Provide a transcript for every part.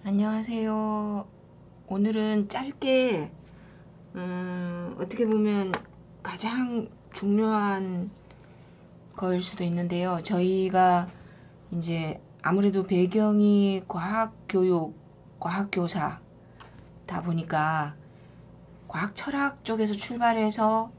안녕하세요. 오늘은 짧게 어떻게 보면 가장 중요한 거일 수도 있는데요. 저희가 이제 아무래도 배경이 과학교육, 과학교사다 보니까 과학 철학 쪽에서 출발해서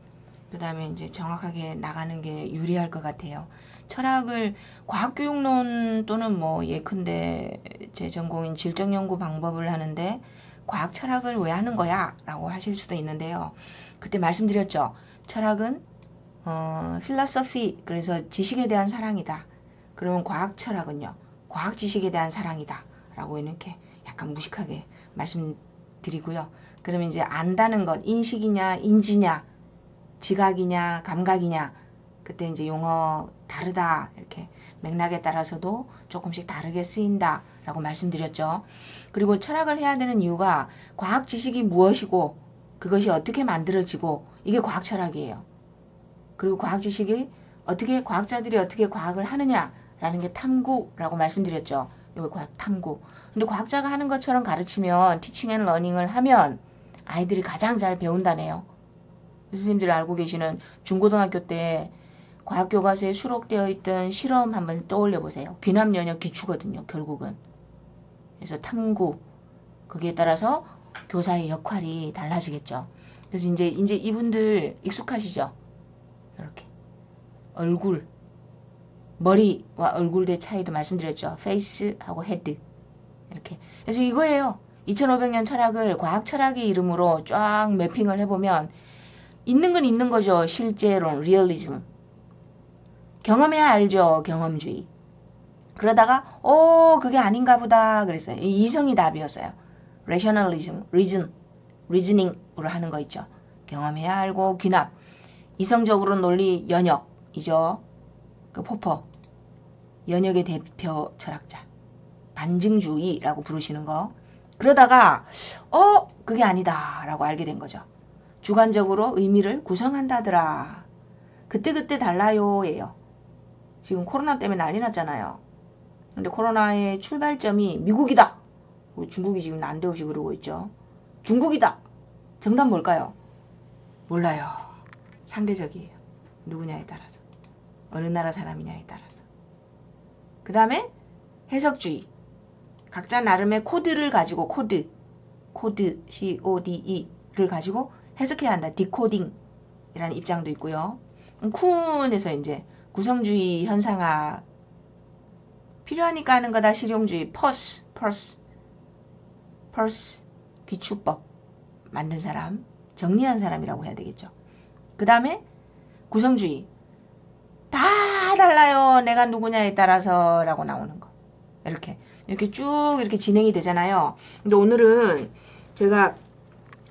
그 다음에 이제 정확하게 나가는 게 유리할 것 같아요. 철학을 과학교육론 또는 뭐 예컨대 제 전공인 질적연구 방법을 하는데 과학 철학을 왜 하는 거야? 라고 하실 수도 있는데요. 그때 말씀드렸죠. 철학은 philosophy, 그래서 지식에 대한 사랑이다. 그러면 과학 철학은요. 과학 지식에 대한 사랑이다. 라고 이렇게 약간 무식하게 말씀드리고요. 그러면 이제 안다는 것, 인식이냐, 인지냐, 지각이냐 감각이냐, 그때 이제 용어 다르다 이렇게 맥락에 따라서도 조금씩 다르게 쓰인다 라고 말씀드렸죠. 그리고 철학을 해야 되는 이유가 과학 지식이 무엇이고 그것이 어떻게 만들어지고 이게 과학 철학이에요. 그리고 과학 지식이 어떻게 과학자들이 어떻게 과학을 하느냐라는 게 탐구라고 말씀드렸죠. 여기 과학 탐구. 근데 과학자가 하는 것처럼 가르치면 티칭 앤 러닝을 하면 아이들이 가장 잘 배운다네요. 교수님들이 알고 계시는 중고등학교 때 과학교과서에 수록되어 있던 실험 한번 떠올려 보세요. 귀남 연역 기초거든요, 결국은. 그래서 탐구, 거기에 따라서 교사의 역할이 달라지겠죠. 그래서 이제 이분들 익숙하시죠? 이렇게 얼굴, 머리와 얼굴의 차이도 말씀드렸죠. 페이스하고 헤드 이렇게. 그래서 이거예요. 2500년 철학을 과학 철학의 이름으로 쫙 매핑을 해보면 있는 건 있는 거죠. 실제론, 리얼리즘. 경험해야 알죠. 경험주의. 그러다가 그게 아닌가 보다 그랬어요. 이성이 답이었어요. rationalism, reasoning으로 하는 거 있죠. 경험해야 알고 귀납. 이성적으로 논리 연역이죠. 그 포퍼. 연역의 대표 철학자. 반증주의라고 부르시는 거. 그러다가 그게 아니다 라고 알게 된 거죠. 주관적으로 의미를 구성한다더라. 그때그때 달라요 예요. 지금 코로나 때문에 난리 났잖아요. 근데 코로나의 출발점이 미국이다. 중국이 지금 난데없이 그러고 있죠. 중국이다. 정답 뭘까요? 몰라요. 상대적이에요. 누구냐에 따라서. 어느 나라 사람이냐에 따라서. 그 다음에 해석주의. 각자 나름의 코드를 가지고 코드 CODE를 가지고 해석해야 한다. 디코딩이라는 입장도 있고요. 쿤에서 이제 구성주의 현상학 필요하니까 하는 거다. 실용주의 퍼스 기출법 만든 사람, 정리한 사람이라고 해야 되겠죠. 그 다음에 구성주의 다 달라요. 내가 누구냐에 따라서 라고 나오는 거. 이렇게 쭉 이렇게 진행이 되잖아요. 근데 오늘은 제가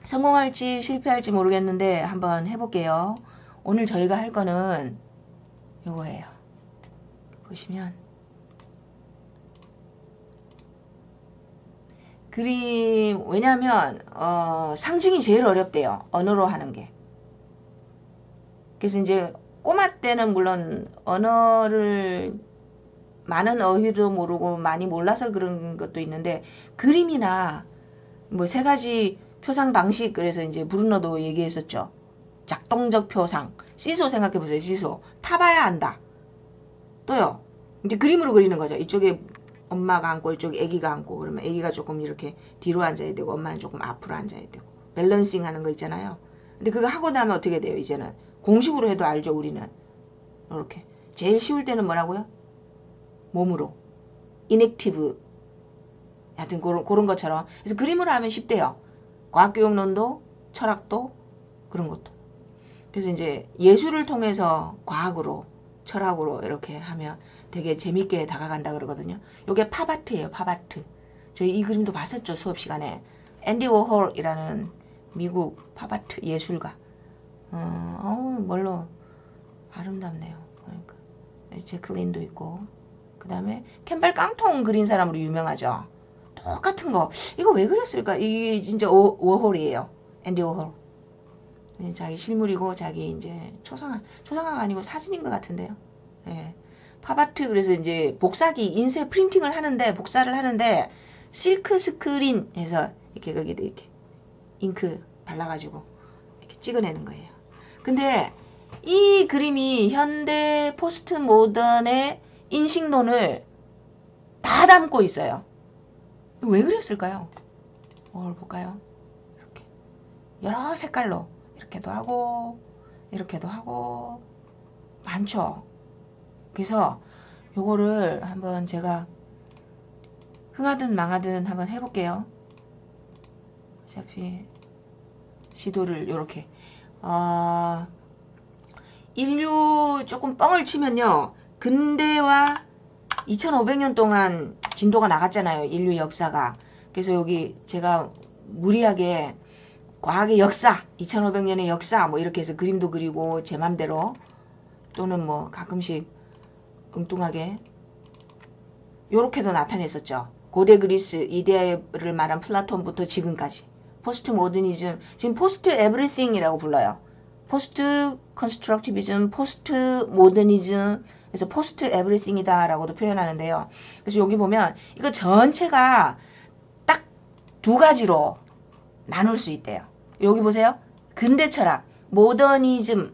성공할지 실패할지 모르겠는데 한번 해볼게요. 오늘 저희가 할 거는 요거예요. 보시면 그림, 왜냐면 상징이 제일 어렵대요. 언어로 하는 게. 그래서 이제 꼬마 때는 물론 언어를 많은 어휘도 모르고 많이 몰라서 그런 것도 있는데 그림이나 뭐 세 가지 표상 방식, 그래서 이제 브루너도 얘기했었죠. 작동적 표상. 시소 생각해 보세요. 시소. 타봐야 안다. 또요. 이제 그림으로 그리는 거죠. 이쪽에 엄마가 앉고 이쪽에 아기가 앉고, 그러면 아기가 조금 이렇게 뒤로 앉아야 되고 엄마는 조금 앞으로 앉아야 되고 밸런싱 하는 거 있잖아요. 근데 그거 하고 나면 어떻게 돼요? 이제는 공식으로 해도 알죠. 우리는 이렇게 제일 쉬울 때는 뭐라고요? 몸으로 인액티브, 하여튼 그런 것처럼. 그래서 그림으로 하면 쉽대요. 과학교육론도 철학도 그런 것도. 그래서 이제 예술을 통해서 과학으로 철학으로 이렇게 하면 되게 재밌게 다가간다 그러거든요. 요게 팝아트예요. 팝아트. 저희 이 그림도 봤었죠. 수업 시간에. 앤디 워홀이라는 미국 팝아트 예술가. 뭘로 아름답네요. 그러니까 제클린도 있고, 그 다음에 캠벨 깡통 그린 사람으로 유명하죠. 똑같은 거. 이거 왜 그랬을까? 이게 진짜 워홀이에요. 앤디 워홀. 자기 실물이고 자기 이제 초상화가 아니고 사진인 것 같은데요. 예. 팝아트. 그래서 이제 복사기 인쇄 프린팅을 하는데 복사를 하는데 실크 스크린 해서 이렇게 거기다 이렇게 잉크 발라가지고 이렇게 찍어내는 거예요. 근데 이 그림이 현대 포스트 모던의 인식론을 다 담고 있어요. 왜 그랬을까요? 뭘 볼까요? 이렇게 여러 색깔로 이렇게도 하고 이렇게도 하고 많죠. 그래서 요거를 한번 제가 흥하든 망하든 한번 해볼게요. 어차피 시도를 요렇게 인류 조금 뻥을 치면요, 근대와 2500년 동안 진도가 나갔잖아요, 인류 역사가. 그래서 여기 제가 무리하게 과학의 역사, 2500년의 역사 뭐 이렇게 해서 그림도 그리고 제 맘대로, 또는 뭐 가끔씩 엉뚱하게 요렇게도 나타냈었죠. 고대 그리스 이데를 말한 플라톤부터 지금까지 포스트 모더니즘, 지금 포스트 에브리띵이라고 불러요. 포스트 컨스트럭티비즘, 포스트 모더니즘, 그래서 포스트 에브리띵이다 라고도 표현하는데요. 그래서 여기 보면 이거 전체가 딱 두 가지로 나눌 수 있대요. 여기 보세요. 근대 철학, 모더니즘.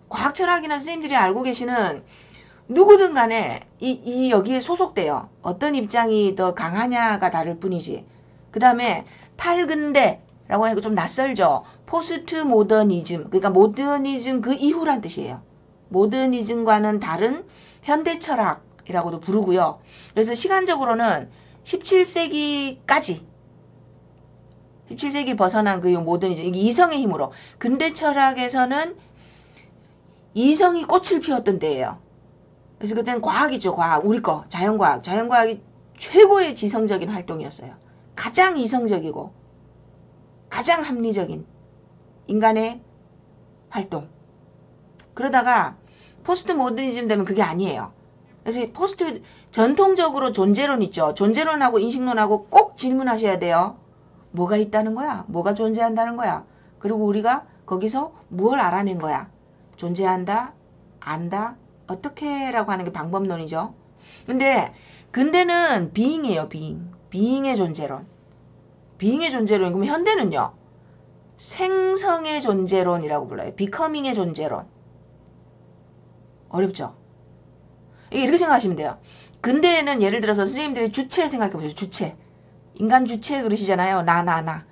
과학 철학이나 선생님들이 알고 계시는 누구든 간에 여기에 소속돼요. 어떤 입장이 더 강하냐가 다를 뿐이지. 그 다음에 탈근대라고 하니까 좀 낯설죠. 포스트 모더니즘, 그러니까 모더니즘 그 이후란 뜻이에요. 모더니즘과는 다른 현대 철학이라고도 부르고요. 그래서 시간적으로는 17세기까지 17세기를 벗어난 그 모더니즘, 이게 이성의 힘으로, 근대 철학에서는 이성이 꽃을 피웠던 때예요. 그래서 그때는 과학이죠. 과학. 우리 거 자연과학. 자연과학이 최고의 지성적인 활동이었어요. 가장 이성적이고 가장 합리적인 인간의 활동. 그러다가 포스트 모더니즘 되면 그게 아니에요. 그래서 포스트, 전통적으로 존재론 있죠. 존재론하고 인식론하고 꼭 질문하셔야 돼요. 뭐가 있다는 거야? 뭐가 존재한다는 거야? 그리고 우리가 거기서 무엇을 알아낸 거야? 존재한다? 안다? 어떻게? 라고 하는 게 방법론이죠. 근데 근대는 비잉이에요. 비잉. 비잉의 존재론. 비잉의 존재론. 그럼 현대는요, 생성의 존재론이라고 불러요. 비커밍의 존재론. 어렵죠? 이렇게 생각하시면 돼요. 근대에는 예를 들어서 선생님들이 주체 생각해보세요. 주체. 인간 주체 그러시잖아요. 나.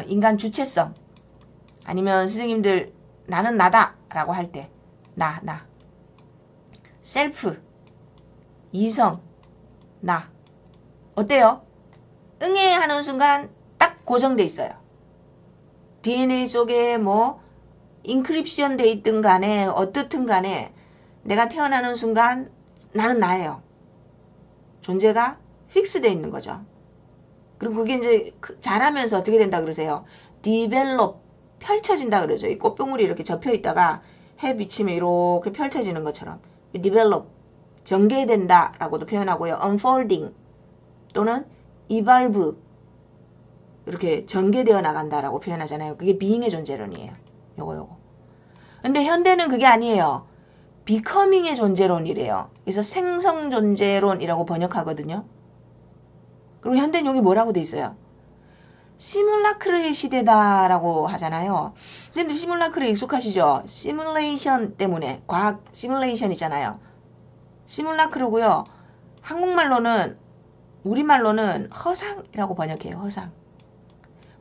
인간 주체성. 아니면 선생님들 나는 나다 라고 할 때 나. 셀프. 이성. 나. 어때요? 응애하는 순간 딱 고정돼 있어요. DNA 속에 뭐 인크립션 돼 있든 간에 어떻든 간에 내가 태어나는 순간 나는 나예요. 존재가 픽스돼 있는 거죠. 그리고 그게 이제 자라면서 어떻게 된다 그러세요? develop, 펼쳐진다 그러죠. 이 꽃봉울이 이렇게 접혀 있다가 해 비치면 이렇게 펼쳐지는 것처럼 develop, 전개된다 라고도 표현하고요. unfolding 또는 evolve, 이렇게 전개되어 나간다라고 표현하잖아요. 그게 being의 존재론이에요. 요거. 근데 현대는 그게 아니에요. becoming의 존재론이래요. 그래서 생성 존재론이라고 번역하거든요. 그리고 현대는 여기 뭐라고 돼 있어요? 시뮬라크르의 시대다라고 하잖아요. 선생님들 시뮬라크르에 익숙하시죠? 시뮬레이션 때문에, 과학 시뮬레이션 있잖아요. 시뮬라크르고요. 한국말로는, 우리말로는 허상이라고 번역해요. 허상.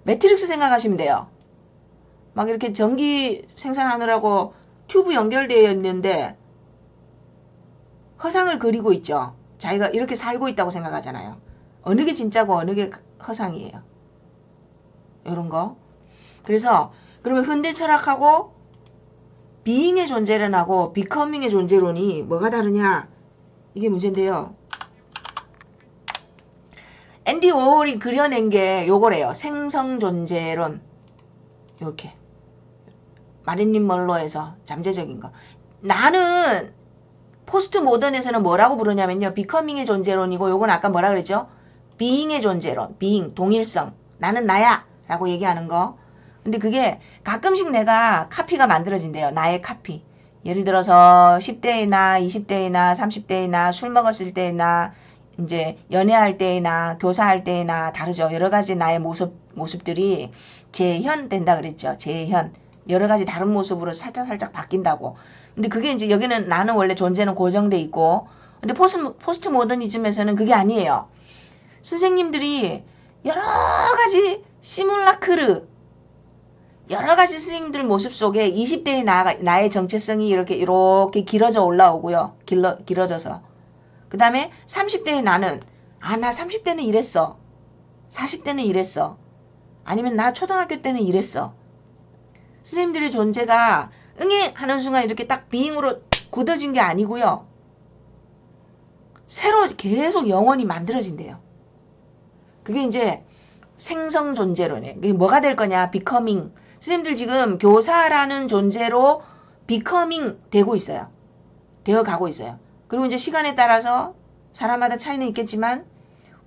매트릭스 생각하시면 돼요. 막 이렇게 전기 생산하느라고 튜브 연결되어 있는데 허상을 그리고 있죠. 자기가 이렇게 살고 있다고 생각하잖아요. 어느 게 진짜고 어느 게 허상이에요. 이런 거. 그래서 그러면 현대 철학하고 비잉의 존재론하고 비커밍의 존재론이 뭐가 다르냐? 이게 문제인데요. 앤디 워홀이 그려낸 게 요거래요. 생성 존재론. 이렇게 마릴린 먼로에서 잠재적인 거. 나는 포스트 모던에서는 뭐라고 부르냐면요. 비커밍의 존재론이고, 요건 아까 뭐라 그랬죠? 비잉의 존재론. 비잉, 동일성. 나는 나야 라고 얘기하는 거. 근데 그게 가끔씩 내가 카피가 만들어진대요. 나의 카피. 예를 들어서 10대이나 20대이나 30대이나 술 먹었을 때나 이제 연애할 때나 교사할 때나 다르죠. 여러 가지 나의 모습들이 재현된다 그랬죠. 재현. 여러 가지 다른 모습으로 살짝 바뀐다고. 근데 그게 이제 여기는 나는 원래 존재는 고정돼 있고, 근데 포스트 모더니즘에서는 그게 아니에요. 선생님들이 여러 가지 시뮬라크르, 여러 가지 선생님들 모습 속에 20대의 나의 정체성이 이렇게 길어져 올라오고요. 길어져서. 그 다음에 30대의 나는, 나 30대는 이랬어. 40대는 이랬어. 아니면 나 초등학교 때는 이랬어. 선생님들의 존재가 하는 순간 이렇게 딱 비잉으로 굳어진 게 아니고요. 새로 계속 영원히 만들어진대요. 그게 이제 생성 존재로네. 그게 뭐가 될 거냐? becoming. 선생님들 지금 교사라는 존재로 becoming 되고 있어요. 되어 가고 있어요. 그리고 이제 시간에 따라서 사람마다 차이는 있겠지만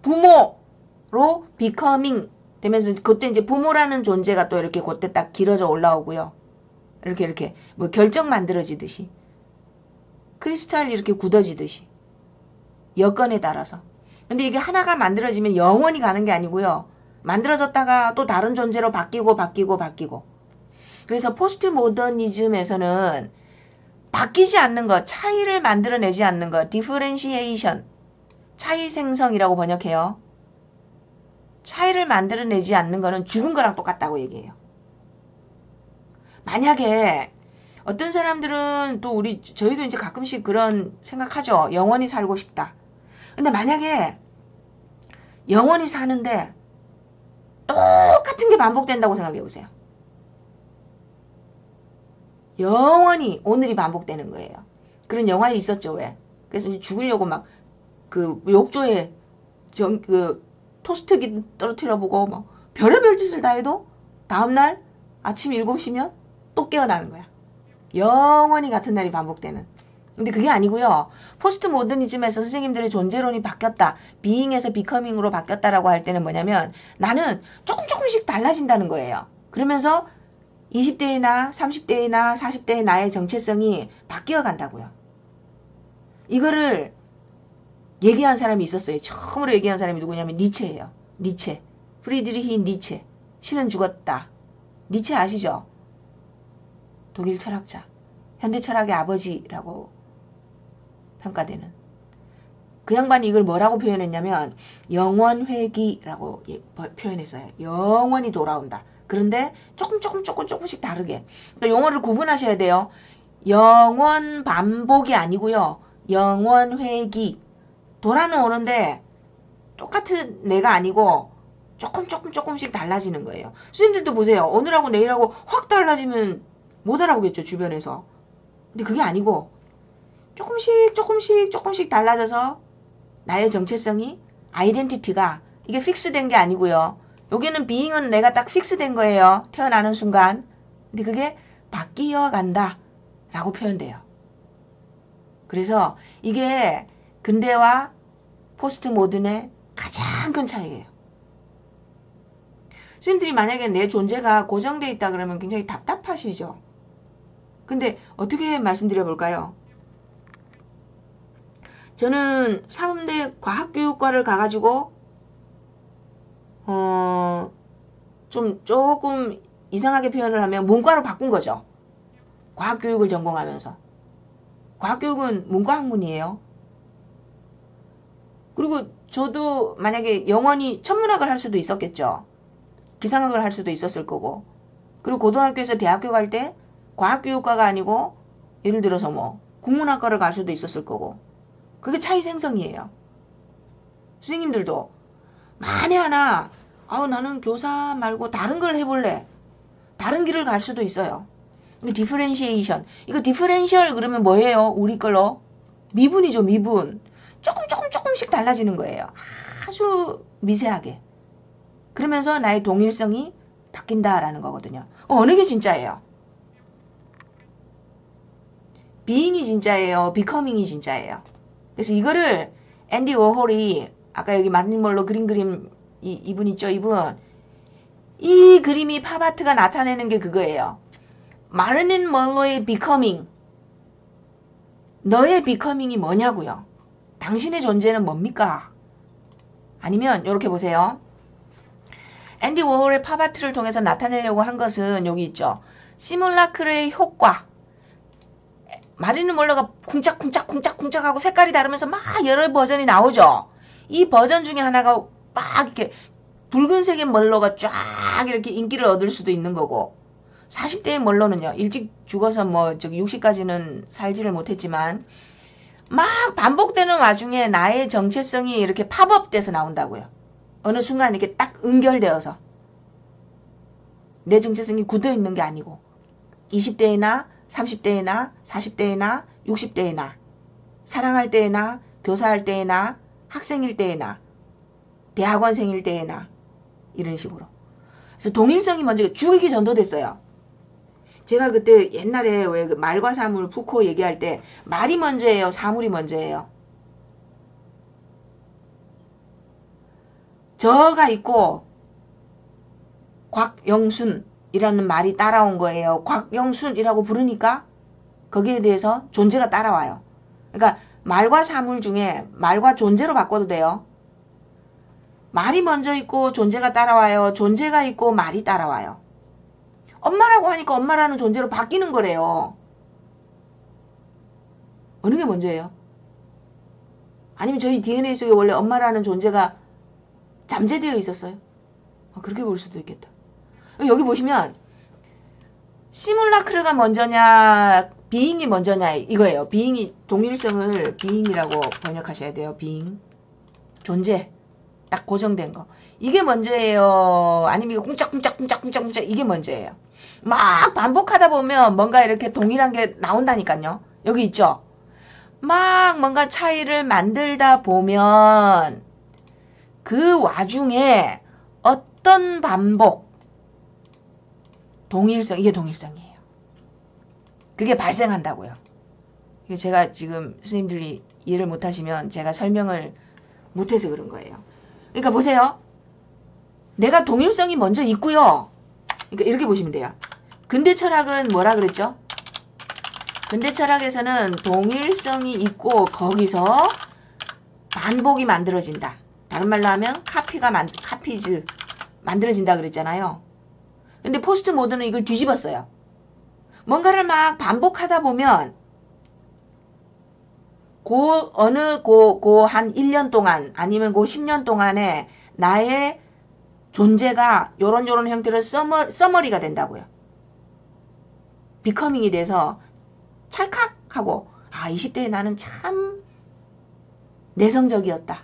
부모로 becoming 되면서 그때 이제 부모라는 존재가 또 이렇게 그때 딱 길어져 올라오고요. 이렇게 뭐 결정 만들어지듯이 크리스탈이 이렇게 굳어지듯이 여건에 따라서. 근데 이게 하나가 만들어지면 영원히 가는 게 아니고요. 만들어졌다가 또 다른 존재로 바뀌고. 그래서 포스트 모더니즘에서는 바뀌지 않는 것, 차이를 만들어내지 않는 것, 디퍼렌시에이션, 차이 생성이라고 번역해요. 차이를 만들어내지 않는 거는 죽은 거랑 똑같다고 얘기해요. 만약에 어떤 사람들은 또 저희도 이제 가끔씩 그런 생각하죠. 영원히 살고 싶다. 근데 만약에 영원히 사는데 똑같은 게 반복된다고 생각해 보세요. 영원히 오늘이 반복되는 거예요. 그런 영화에 있었죠, 왜? 그래서 죽으려고 막 그 욕조에 토스트기 떨어뜨려 보고 막 별의별 짓을 다 해도 다음날 아침 7시면 또 깨어나는 거야. 영원히 같은 날이 반복되는. 근데 그게 아니고요. 포스트 모더니즘에서 선생님들의 존재론이 바뀌었다. 비잉에서 비커밍으로 바뀌었다라고 할 때는 뭐냐면 나는 조금씩 달라진다는 거예요. 그러면서 20대의 나, 30대의 나, 40대의 나의 정체성이 바뀌어 간다고요. 이거를 얘기한 사람이 있었어요. 처음으로 얘기한 사람이 누구냐면 니체예요. 니체. 프리드리히 니체. 신은 죽었다. 니체 아시죠? 독일 철학자. 현대 철학의 아버지라고 평가되는. 그 양반이 이걸 뭐라고 표현했냐면 영원회귀라고 표현했어요. 영원히 돌아온다. 그런데 조금씩 다르게. 그러니까 용어를 구분하셔야 돼요. 영원 반복이 아니고요. 영원회귀. 돌아는 오는데 똑같은 내가 아니고 조금씩 달라지는 거예요. 스님들도 보세요. 오늘하고 내일하고 확 달라지면 못 알아보겠죠, 주변에서. 근데 그게 아니고 조금씩 달라져서 나의 정체성이, 아이덴티티가 이게 픽스된 게 아니고요. 여기는 비잉은 내가 딱 픽스된 거예요. 태어나는 순간. 근데 그게 바뀌어 간다 라고 표현돼요. 그래서 이게 근대와 포스트 모던의 가장 큰 차이예요. 선생님들이 만약에 내 존재가 고정되어 있다 그러면 굉장히 답답하시죠. 근데 어떻게 말씀드려 볼까요? 저는 사범대 과학교육과를 가가지고 조금 이상하게 표현을 하면 문과로 바꾼 거죠. 과학교육을 전공하면서. 과학교육은 문과학문이에요. 그리고 저도 만약에 영원히 천문학을 할 수도 있었겠죠. 기상학을 할 수도 있었을 거고. 그리고 고등학교에서 대학교 갈 때 과학교육과가 아니고 예를 들어서 뭐 국문학과를 갈 수도 있었을 거고. 그게 차이 생성이에요. 선생님들도 만에 하나 나는 교사 말고 다른 걸 해볼래. 다른 길을 갈 수도 있어요. 이거 디퍼렌시에이션. 이거 디퍼렌셜 그러면 뭐예요? 우리 걸로? 미분이죠, 미분. 조금씩 달라지는 거예요. 아주 미세하게. 그러면서 나의 동일성이 바뀐다라는 거거든요. 어느 게 진짜예요? 비잉이 진짜예요? 비커밍이 진짜예요? 그래서 이거를 앤디 워홀이 아까 여기 마릴린 먼로 그림 이분 있죠? 이분. 이 그림이 팝아트가 나타내는 게 그거예요. 마릴린 먼로의 비커밍. 너의 비커밍이 뭐냐고요? 당신의 존재는 뭡니까? 아니면 이렇게 보세요. 앤디 워홀의 팝아트를 통해서 나타내려고 한 것은 여기 있죠. 시뮬라크르의 효과. 마릴린 먼로가 쿵짝쿵짝쿵짝쿵짝 하고 색깔이 다르면서 막 여러 버전이 나오죠. 이 버전 중에 하나가 막 이렇게 붉은색의 멀로가 쫙 이렇게 인기를 얻을 수도 있는 거고, 40대의 멀로는요, 일찍 죽어서 뭐 60까지는 살지를 못했지만 막 반복되는 와중에 나의 정체성이 이렇게 팝업돼서 나온다고요. 어느 순간 이렇게 딱 연결되어서 내 정체성이 굳어있는 게 아니고 20대에나 30대에나 40대에나 60대에나 사랑할 때에나 교사할 때에나 학생일 때에나 대학원생일 때에나 이런 식으로. 그래서 동일성이 먼저 주객이 전도됐어요. 제가 그때 옛날에 왜 그 말과 사물 푸코 얘기할 때 말이 먼저예요, 사물이 먼저예요? 저가 있고 곽영순이라는 말이 따라온 거예요. 곽영순이라고 부르니까 거기에 대해서 존재가 따라와요. 그러니까 말과 사물 중에 말과 존재로 바꿔도 돼요. 말이 먼저 있고 존재가 따라와요. 존재가 있고 말이 따라와요. 엄마라고 하니까 엄마라는 존재로 바뀌는 거래요. 어느 게 먼저예요? 아니면 저희 DNA 속에 원래 엄마라는 존재가 잠재되어 있었어요? 그렇게 볼 수도 있겠다. 여기 보시면 시뮬라크르가 먼저냐 비잉이 먼저냐 이거예요. 비잉이 동일성을 비잉이라고 번역하셔야 돼요. 비잉 존재 딱 고정된 거 이게 먼저예요. 아니면 이거 쿵짝쿵짝쿵짝쿵짝쿵짝 이게 먼저예요. 막 반복하다 보면 뭔가 이렇게 동일한 게 나온다니까요. 여기 있죠. 막 뭔가 차이를 만들다 보면 그 와중에 어떤 반복 동일성 이게 동일성이에요. 그게 발생한다고요. 제가 지금 스님들이 이해를 못하시면 제가 설명을 못해서 그런 거예요. 그러니까 보세요. 내가 동일성이 먼저 있고요. 그러니까 이렇게 보시면 돼요. 근대 철학은 뭐라 그랬죠? 근대 철학에서는 동일성이 있고 거기서 반복이 만들어진다. 다른 말로 하면 카피즈 만들어진다 그랬잖아요. 근데 포스트 모던은 이걸 뒤집었어요. 뭔가를 막 반복하다 보면 한 1년 동안 아니면 10년 동안에 나의 존재가 요런 형태로 서머리가 된다고요. 비커밍이 돼서 찰칵하고 20대에 나는 참 내성적이었다.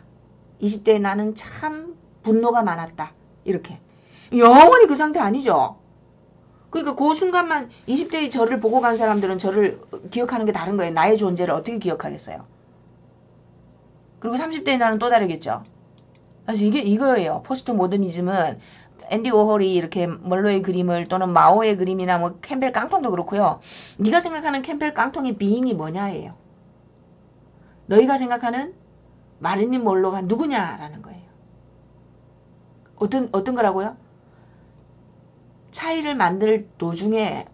20대에 나는 참 분노가 많았다. 이렇게. 영원히 그 상태 아니죠. 그러니까 그 순간만 20대의 저를 보고 간 사람들은 저를 기억하는 게 다른 거예요. 나의 존재를 어떻게 기억하겠어요. 그리고 30대의 나는 또 다르겠죠. 그래서 이거예요. 포스트 모더니즘은 앤디 워홀이 이렇게 멀로의 그림을 또는 마오의 그림이나 뭐 캠벨 깡통도 그렇고요. 네가 생각하는 캠벨 깡통의 비잉이 뭐냐예요. 너희가 생각하는 마릴린 먼로가 누구냐라는 거예요. 어떤 거라고요? 차이를 만들 도중에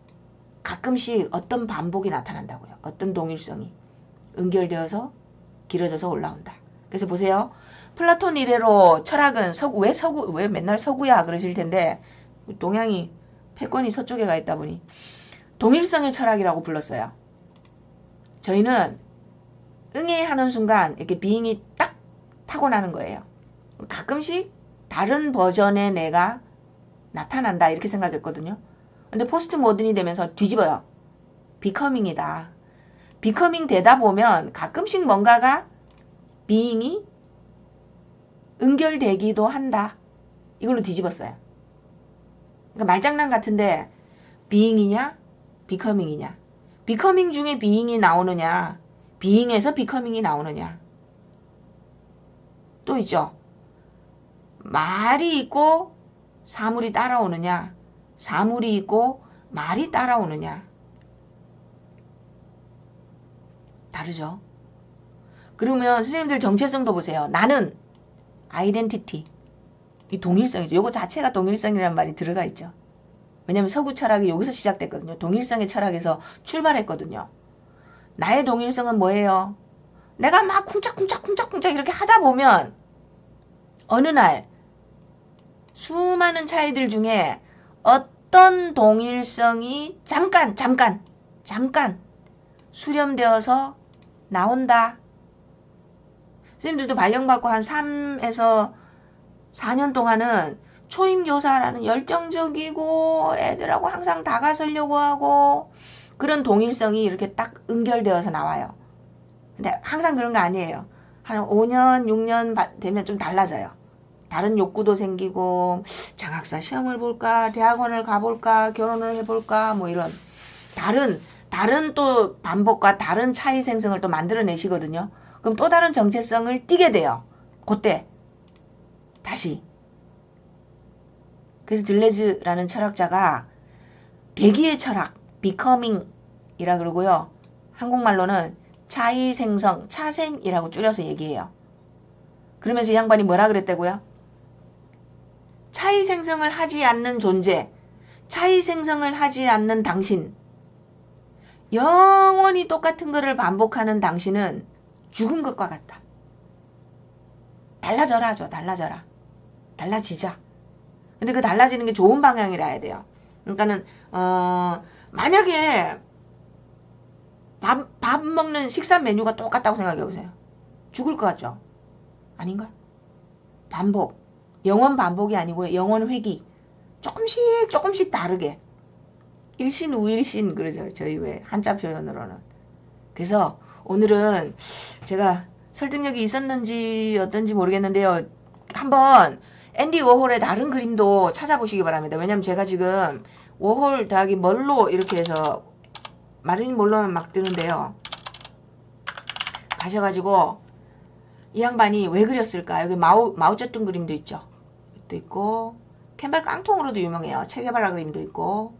가끔씩 어떤 반복이 나타난다고요. 어떤 동일성이 연결되어서 길어져서 올라온다. 그래서 보세요. 플라톤 이래로 철학은 왜 맨날 서구야 그러실 텐데 동양이 패권이 서쪽에 가 있다 보니 동일성의 철학이라고 불렀어요. 저희는 응애하는 순간 이렇게 비잉이 딱 타고나는 거예요. 가끔씩 다른 버전의 내가 나타난다 이렇게 생각했거든요. 근데 포스트 모던이 되면서 뒤집어요. 비커밍이다. 비커밍 되다 보면 가끔씩 뭔가가 비잉이 연결되기도 한다. 이걸로 뒤집었어요. 그러니까 말장난 같은데 비잉이냐 비커밍이냐. 비커밍 중에 비잉이 나오느냐 비잉에서 비커밍이 나오느냐. 또 있죠. 말이 있고 사물이 따라오느냐 사물이 있고 말이 따라오느냐. 다르죠. 그러면 선생님들 정체성도 보세요. 나는 아이덴티티 이 동일성이죠. 요거 자체가 동일성이라는 말이 들어가 있죠. 왜냐면 서구 철학이 여기서 시작됐거든요. 동일성의 철학에서 출발했거든요. 나의 동일성은 뭐예요? 내가 막 쿵짝쿵짝쿵짝쿵짝 이렇게 하다 보면 어느 날 수많은 차이들 중에 어떤 동일성이 잠깐 수렴되어서 나온다. 선생님들도 발령받고 한 3에서 4년 동안은 초임교사라는 열정적이고 애들하고 항상 다가서려고 하고 그런 동일성이 이렇게 딱 연결되어서 나와요. 근데 항상 그런 거 아니에요. 한 5년, 6년 되면 좀 달라져요. 다른 욕구도 생기고 장학사 시험을 볼까, 대학원을 가볼까, 결혼을 해볼까 뭐 이런 다른 또 반복과 다른 차이 생성을 또 만들어내시거든요. 그럼 또 다른 정체성을 띠게 돼요. 그때 다시. 그래서 들레즈라는 철학자가 되기의 철학, becoming이라 그러고요. 한국말로는 차이 생성, 차생이라고 줄여서 얘기해요. 그러면서 이 양반이 뭐라 그랬다고요? 차이 생성을 하지 않는 존재, 차이 생성을 하지 않는 당신, 영원히 똑같은 것을 반복하는 당신은 죽은 것과 같다. 달라져라 하죠. 달라져라. 달라지자. 근데 그 달라지는 게 좋은 방향이라 해야 돼요. 그러니까는 만약에 밥 먹는 식사 메뉴가 똑같다고 생각해 보세요. 죽을 것 같죠? 아닌가? 반복. 영원 반복이 아니고 영원 회귀. 조금씩 다르게. 일신 우일신 그러죠. 저희 왜 한자 표현으로는. 그래서 오늘은 제가 설득력이 있었는지 어떤지 모르겠는데요. 한번 앤디 워홀의 다른 그림도 찾아보시기 바랍니다. 왜냐면 제가 지금 워홀 더하기 멀로 이렇게 해서 마릴린 몰로만 막 뜨는데요. 가셔가지고 이 양반이 왜 그렸을까? 여기 마오쩌둥 그림도 있죠. 또 있고 캔발 깡통으로도 유명해요. 체게바라 그림도 있고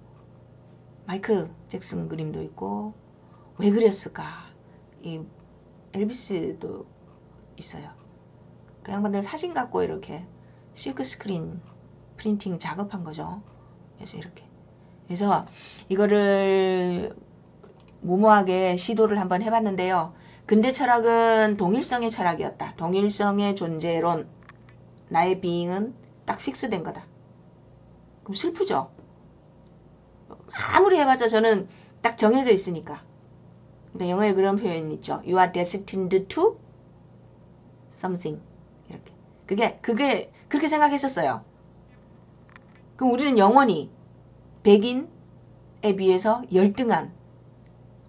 마이클 잭슨 그림도 있고 왜 그렸을까? 이 엘비스도 있어요. 그 양반들 사진 갖고 이렇게 실크 스크린 프린팅 작업한 거죠. 그래서 이렇게. 그래서 이거를 무모하게 시도를 한번 해봤는데요. 근대 철학은 동일성의 철학이었다. 동일성의 존재론. 나의 비잉은 딱 픽스된 거다. 그럼 슬프죠? 아무리 해봤자 저는 딱 정해져 있으니까. 그러니까 영어에 그런 표현이 있죠. You are destined to something. 이렇게. 그게 그렇게 생각했었어요. 그럼 우리는 영원히 백인에 비해서 열등한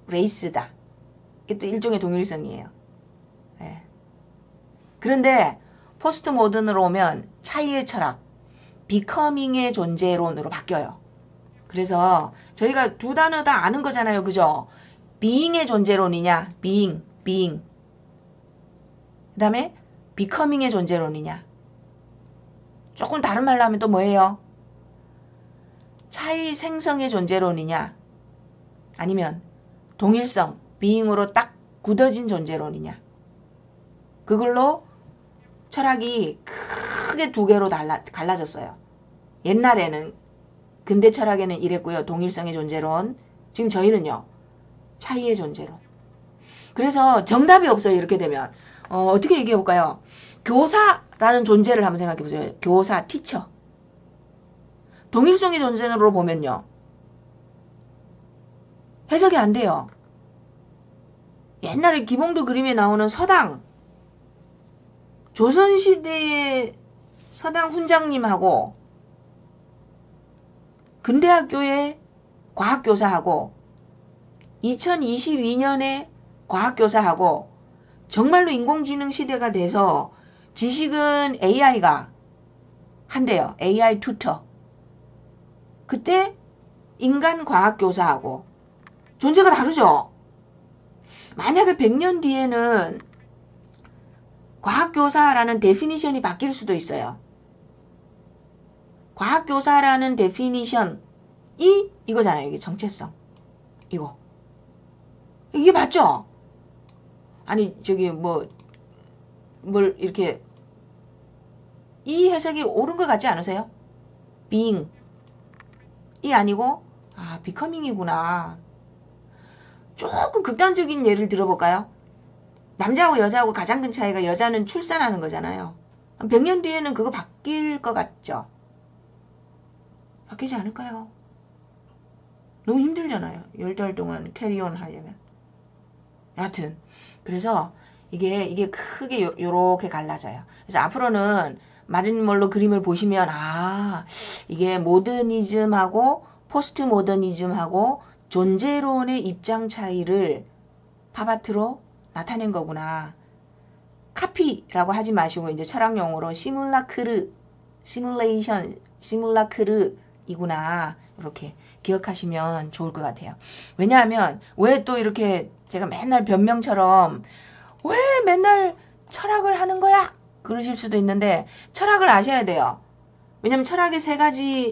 레이스다. 이게 또 일종의 동일성이에요. 네. 그런데 포스트 모던으로 오면 차이의 철학, 비커밍의 존재론으로 바뀌어요. 그래서 저희가 두 단어 다 아는 거잖아요. 그죠? being의 존재론이냐, being. 그 다음에 becoming의 존재론이냐. 조금 다른 말로 하면 또 뭐예요? 차이 생성의 존재론이냐, 아니면 동일성, being으로 딱 굳어진 존재론이냐. 그걸로 철학이 크게 두 개로 갈라졌어요. 옛날에는 근대 철학에는 이랬고요. 동일성의 존재론. 지금 저희는요. 차이의 존재론. 그래서 정답이 없어요. 이렇게 되면. 어떻게 얘기해 볼까요? 교사라는 존재를 한번 생각해 보세요. 교사, 티처. 동일성의 존재로 보면요. 해석이 안 돼요. 옛날에 기봉도 그림에 나오는 서당. 조선시대의 서당 훈장님하고 근대학교의 과학교사하고 2022년에 과학교사하고 정말로 인공지능 시대가 돼서 지식은 AI가 한대요. AI 튜터. 그때 인간 과학교사하고 존재가 다르죠. 만약에 100년 뒤에는 과학교사라는 데피니션이 바뀔 수도 있어요. 과학교사라는 데피니션이 이거잖아요. 이게 정체성. 이거. 이게 맞죠? 아니 저기 뭘 이렇게 이 해석이 옳은 것 같지 않으세요? being 이 아니고 becoming이구나. 조금 극단적인 예를 들어볼까요? 남자하고 여자하고 가장 큰 차이가 여자는 출산하는 거잖아요. 한 100년 뒤에는 그거 바뀔 것 같죠? 바뀌지 않을까요? 너무 힘들잖아요. 10달 동안 캐리온 하려면. 여하튼 그래서 이게 크게 요렇게 갈라져요. 그래서 앞으로는 마릴린 먼로 그림을 보시면 이게 모더니즘하고 포스트 모더니즘하고 존재론의 입장 차이를 팝아트로 나타낸 거구나. 카피라고 하지 마시고 이제 철학용어로 시뮬라크르이구나. 이렇게 기억하시면 좋을 것 같아요. 왜냐하면 왜 또 이렇게 제가 맨날 변명처럼 왜 맨날 철학을 하는 거야? 그러실 수도 있는데 철학을 아셔야 돼요. 왜냐면 철학의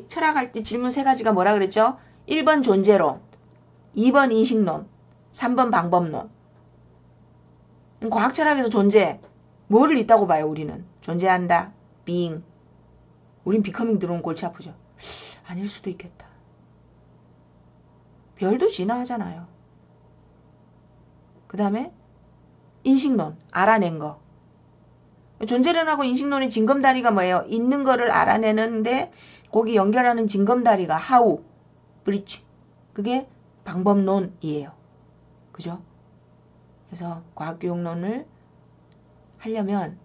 철학할 때 질문 3가지가 뭐라 그랬죠? 1번 존재론, 2번 인식론, 3번 방법론. 과학 철학에서 존재, 뭐를 있다고 봐요, 우리는? 존재한다, being. 우린 becoming 들어오면 골치 아프죠. 아닐 수도 있겠다. 별도 진화하잖아요. 그 다음에 인식론, 알아낸 거. 존재론하고 인식론의 징검다리가 뭐예요? 있는 거를 알아내는데 거기 연결하는 징검다리가 how, bridge. 그게 방법론이에요. 그죠? 그래서 과학교육론을 하려면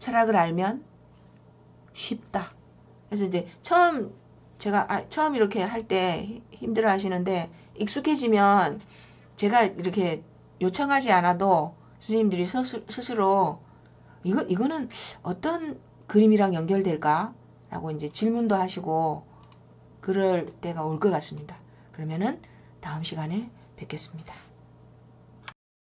철학을 알면 쉽다. 그래서 이제 처음 이렇게 할 때 힘들어 하시는데 익숙해지면 제가 이렇게 요청하지 않아도 선생님들이 스스로 이거는 어떤 그림이랑 연결될까? 라고 이제 질문도 하시고 그럴 때가 올 것 같습니다. 그러면은 다음 시간에 뵙겠습니다.